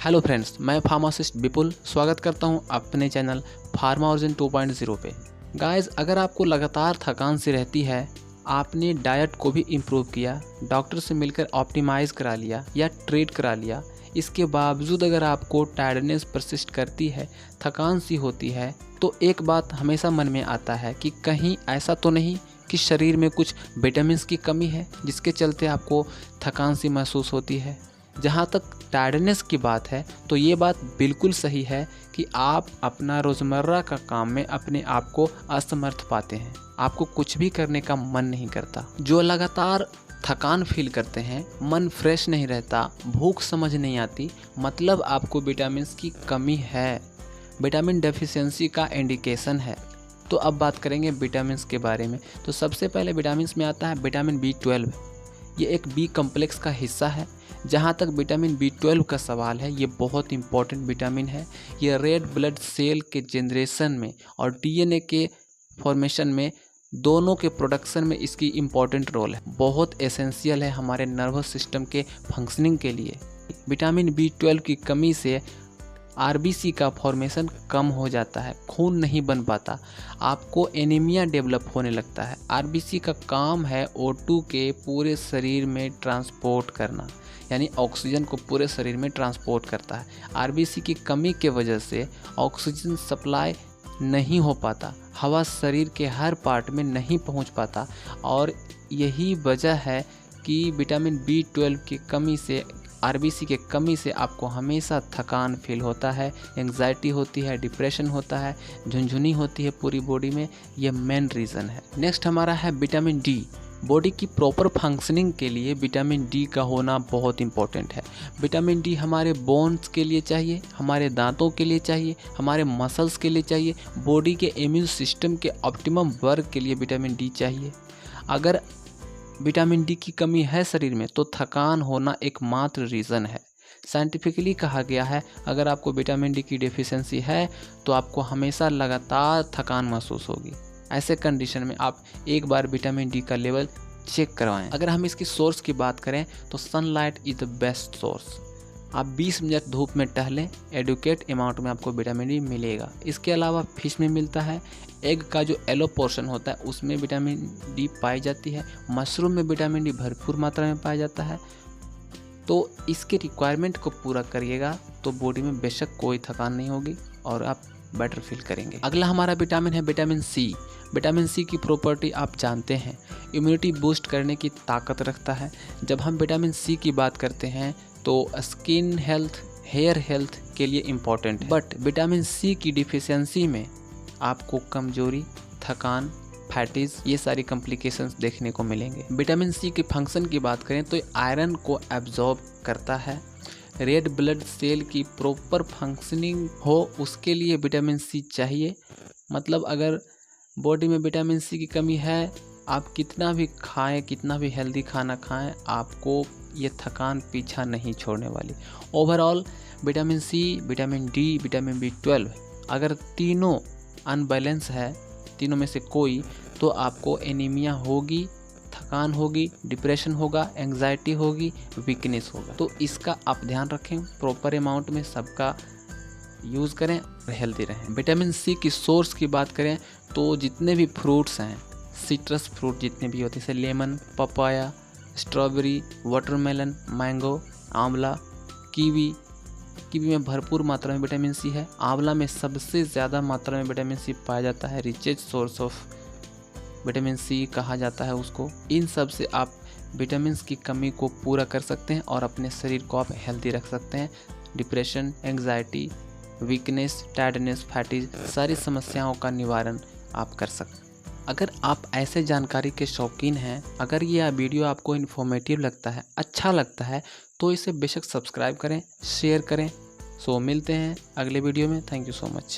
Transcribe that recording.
Hello friends, मैं pharmacist विपुल स्वागत करता हूं अपने चैनल फार्मा ओरिजिन 2.0 पे। गाइस, अगर आपको लगातार थकान सी रहती है, आपने डाइट को भी इम्प्रूव किया, डॉक्टर से मिलकर ऑप्टिमाइज़ करा लिया या ट्रीट करा लिया, इसके बावजूद अगर आपको टायर्डनेस परसिस्ट करती है, थकान सी होती है, तो एक बात हमेशा मन में आता है कि कहीं ऐसा तो नहीं कि शरीर में कुछ विटामिन्स की कमी है जिसके चलते आपको थकान सी महसूस होती है। जहाँ तक टायर्डनेस की बात है तो ये बात बिल्कुल सही है कि आप अपना रोज़मर्रा का काम में अपने आप को असमर्थ पाते हैं, आपको कुछ भी करने का मन नहीं करता। जो लगातार थकान फील करते हैं, मन फ्रेश नहीं रहता, भूख समझ नहीं आती, मतलब आपको विटामिन्स की कमी है, विटामिन डेफिशिएंसी का इंडिकेशन है। तो अब बात करेंगे विटामिन्स के बारे में। तो सबसे पहले विटामिन्स में आता है विटामिन B12। ये एक बी कम्प्लेक्स का हिस्सा है। जहाँ तक विटामिन B12 का सवाल है, ये बहुत इंपॉर्टेंट विटामिन है। ये रेड ब्लड सेल के जनरेशन में और DNA के फॉर्मेशन में, दोनों के प्रोडक्शन में इसकी इम्पॉर्टेंट रोल है, बहुत एसेंशियल है हमारे नर्वस सिस्टम के फंक्शनिंग के लिए। विटामिन B12 की कमी से RBC का फॉर्मेशन कम हो जाता है, खून नहीं बन पाता, आपको एनीमिया डेवलप होने लगता है। RBC का काम है O2 के पूरे शरीर में ट्रांसपोर्ट करना, यानी ऑक्सीजन को पूरे शरीर में ट्रांसपोर्ट करता है। RBC की कमी के वजह से ऑक्सीजन सप्लाई नहीं हो पाता, हवा शरीर के हर पार्ट में नहीं पहुंच पाता, और यही वजह है कि विटामिन B12 की कमी से, RBC के कमी से आपको हमेशा थकान फील होता है, एंग्जाइटी होती है, डिप्रेशन होता है, झुनझुनी होती है पूरी बॉडी में। ये मेन रीज़न है। नेक्स्ट हमारा है विटामिन D। बॉडी की प्रॉपर फंक्शनिंग के लिए विटामिन D का होना बहुत इंपॉर्टेंट है। विटामिन D हमारे बोन्स के लिए चाहिए, हमारे दांतों के लिए चाहिए, हमारे मसल्स के लिए चाहिए, बॉडी के इम्यून सिस्टम के ऑप्टिमम वर्क के लिए विटामिन D चाहिए। अगर विटामिन D की कमी है शरीर में तो थकान होना एकमात्र रीज़न है। साइंटिफिकली कहा गया है, अगर आपको विटामिन D की डेफिशिएंसी है तो आपको हमेशा लगातार थकान महसूस होगी। ऐसे कंडीशन में आप एक बार विटामिन D का लेवल चेक करवाएं। अगर हम इसकी सोर्स की बात करें तो sunlight is the best source. आप 20 मिनट धूप में टहलें, एडुकेट अमाउंट में आपको विटामिन D मिलेगा। इसके अलावा फिश में मिलता है, एग का जो येलो पोर्शन होता है उसमें विटामिन D पाई जाती है, मशरूम में विटामिन D भरपूर मात्रा में पाया जाता है। तो इसके रिक्वायरमेंट को पूरा करिएगा तो बॉडी में बेशक कोई थकान नहीं होगी और आप बेटर फील करेंगे। अगला हमारा विटामिन है विटामिन C। विटामिन C की प्रॉपर्टी आप जानते हैं, इम्यूनिटी बूस्ट करने की ताकत रखता है। जब हम विटामिन C की बात करते हैं तो स्किन हेल्थ, हेयर हेल्थ के लिए इम्पॉर्टेंट है, बट विटामिन C की डिफिशियंसी में आपको कमजोरी, थकान, फैटीज, ये सारी कॉम्प्लिकेशंस देखने को मिलेंगे। विटामिन C के फंक्शन की बात करें तो आयरन को एब्जॉर्ब करता है। रेड ब्लड सेल की प्रॉपर फंक्शनिंग हो उसके लिए विटामिन C चाहिए। मतलब अगर बॉडी में विटामिन C की कमी है, आप कितना भी खाएं, कितना भी हेल्दी खाना खाएं, आपको ये थकान पीछा नहीं छोड़ने वाली। Overall vitamin C, vitamin D, vitamin B12 अगर तीनों अनबैलेंस है, तीनों में से कोई, तो आपको एनीमिया होगी, थकान होगी, डिप्रेशन होगा, एंग्जाइटी होगी, वीकनेस होगा। तो इसका आप ध्यान रखें, प्रॉपर अमाउंट में सबका यूज़ करें और हेल्दी रहें। विटामिन C की सोर्स की बात करें तो जितने भी फ्रूट्स हैं, सिट्रस फ्रूट जितने भी होते हैं, जैसे lemon, papaya, strawberry, watermelon, mango, आंवला, कीवी में भरपूर मात्रा में विटामिन C है। आंवला में सबसे ज़्यादा मात्रा में विटामिन C पाया जाता है, richest source of vitamin C कहा जाता है उसको। इन सब से आप विटामिन की कमी को पूरा कर सकते हैं और अपने शरीर को आप हेल्दी रख सकते हैं। डिप्रेशन, एंग्जाइटी, वीकनेस, टायर्डनेस, फैटीज, सारी समस्याओं का निवारण आप कर सकते हैं। अगर आप ऐसे जानकारी के शौकीन हैं, अगर यह वीडियो आपको इन्फॉर्मेटिव लगता है, अच्छा लगता है, तो इसे बेशक सब्सक्राइब करें, शेयर करें। सो मिलते हैं अगले वीडियो में। Thank you so much.